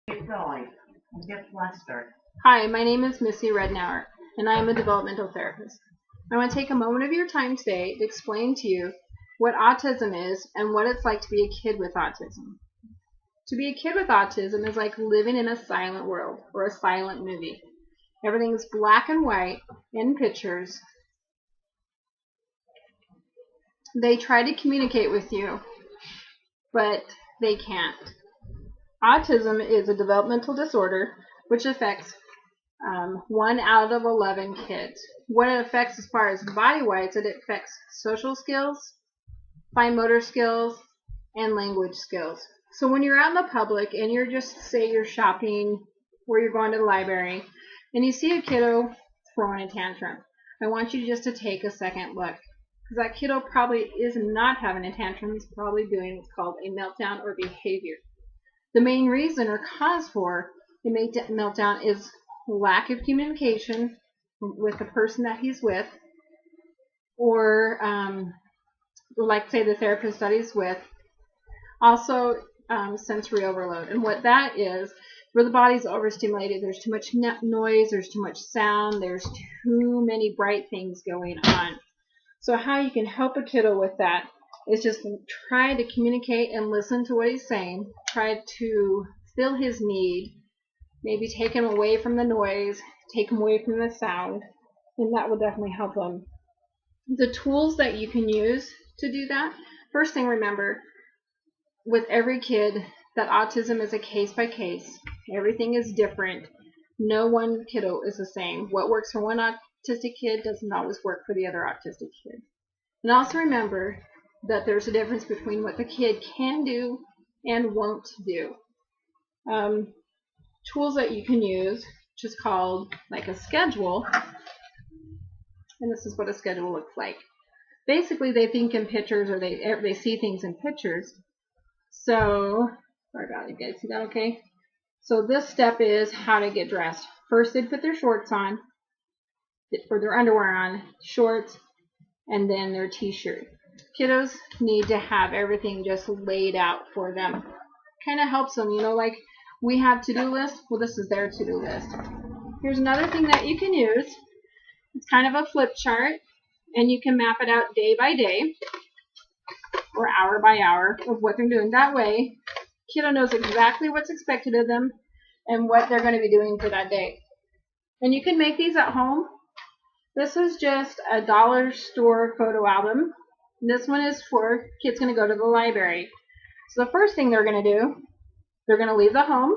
Keep going. And get flustered. Hi, my name is Missie Rednour, and I am a developmental therapist. I want to take a moment of your time today to explain to you what autism is and what it's like to be a kid with autism. To be a kid with autism is like living in a silent world or a silent movie. Everything's black and white in pictures. They try to communicate with you, but they can't. Autism is a developmental disorder which affects 1 out of 11 kids. What it affects as far as body-wise, it affects social skills, fine motor skills, and language skills. So when you're out in the public and you're just, say you're shopping or you're going to the library and you see a kiddo throwing a tantrum, I want you just to take a second look. Because that kiddo probably is not having a tantrum, he's probably doing what's called a meltdown or behavior. The main reason or cause for a meltdown is lack of communication with the person that he's with, or like say the therapist that he's with. Also sensory overload, and what that is, where the body's overstimulated, there's too much noise, there's too much sound, there's too many bright things going on. So how you can help a kiddo with that is just try to communicate and listen to what he's saying, try to fill his need, maybe take him away from the noise, take him away from the sound, and that will definitely help him. The tools that you can use to do that, first thing, remember, with every kid, that autism is a case by case. Everything is different. No one kiddo is the same. What works for one autistic kid doesn't always work for the other autistic kid. And also remember that there's a difference between what the kid can do and won't do. Tools that you can use, which is called like a schedule, and this is what a schedule looks like. Basically, they think in pictures, or they see things in pictures. So, sorry about it, you guys see that okay? So this step is how to get dressed. First, they put their shorts on, or their underwear on, shorts, and then their t-shirt. Kiddos need to have everything just laid out for them. Kind of helps them, like we have to-do lists. Well, this is their to-do list. Here's another thing that you can use. It's kind of a flip chart, and you can map it out day by day or hour by hour of what they're doing. That way, kiddo knows exactly what's expected of them and what they're going to be doing for that day. And you can make these at home. This is just a dollar store photo album. And this one is for kids going to go to the library. So the first thing they're going to do, they're going to leave the home,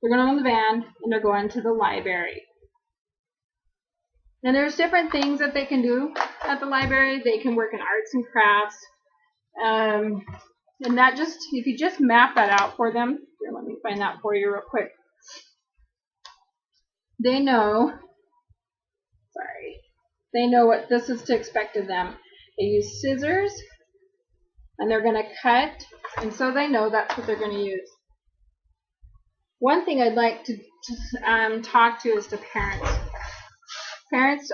they're going to own the van, and they're going to the library. And there's different things that they can do at the library. They can work in arts and crafts. And that just, if you just map that out for them, here, let me find that for you real quick. They know what this is to expect of them. They use scissors, and they're going to cut, and so they know that's what they're going to use. One thing I'd like to talk to is to parents. Parents,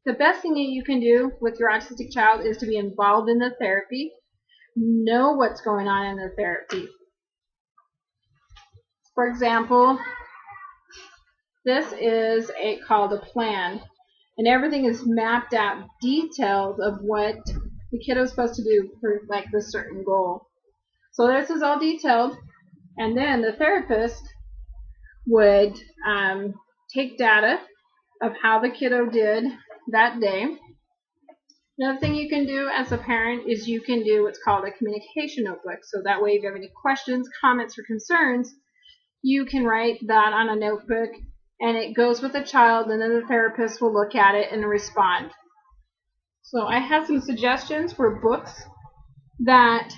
the best thing that you can do with your autistic child is to be involved in the therapy. Know what's going on in the therapy. For example, this is called a plan, and everything is mapped out, detailed of what the kiddo is supposed to do for like this certain goal. So this is all detailed, and then the therapist would take data of how the kiddo did that day. Another thing you can do as a parent is you can do what's called a communication notebook. So that way, if you have any questions, comments, or concerns, you can write that on a notebook, and it goes with the child, and then the therapist will look at it and respond. So I have some suggestions for books that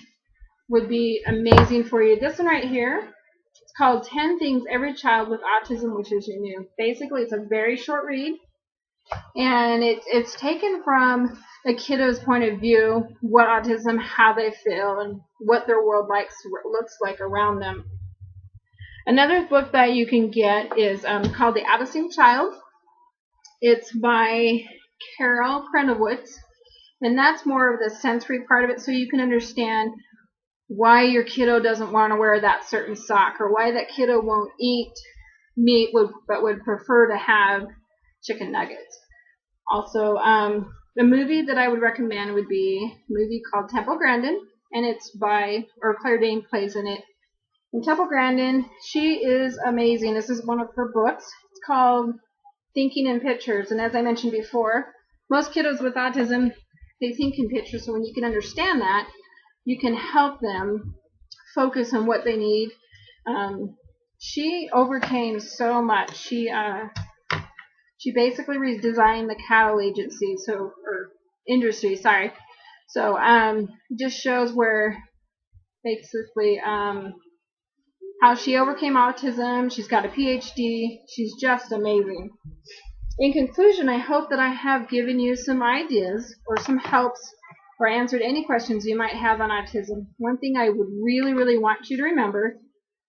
would be amazing for you. This one right here, it's called 10 Things Every Child with Autism Wishes You Knew. Basically, it's a very short read, and it's taken from a kiddo's point of view, what autism, how they feel, and what their world looks like around them. Another book that you can get is called The Autism Child. It's by Carol Krenowitz, and that's more of the sensory part of it, so you can understand why your kiddo doesn't want to wear that certain sock, or why that kiddo won't eat meat but would prefer to have chicken nuggets. Also, the movie that I would recommend would be a movie called Temple Grandin, and it's by, or Claire Danes plays in it. And Temple Grandin, she is amazing. This is one of her books. It's called Thinking in Pictures, and as I mentioned before, most kiddos with autism, they think in pictures, so when you can understand that, you can help them focus on what they need. She overcame so much. She basically redesigned the cattle agency, or industry, sorry. So just shows where basically how she overcame autism. She's got a PhD. She's just amazing. In conclusion, I hope that I have given you some ideas or some helps or answered any questions you might have on autism. One thing I would really, really want you to remember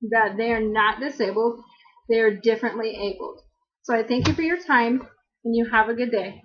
is that they are not disabled. They are differently abled. So I thank you for your time, and you have a good day.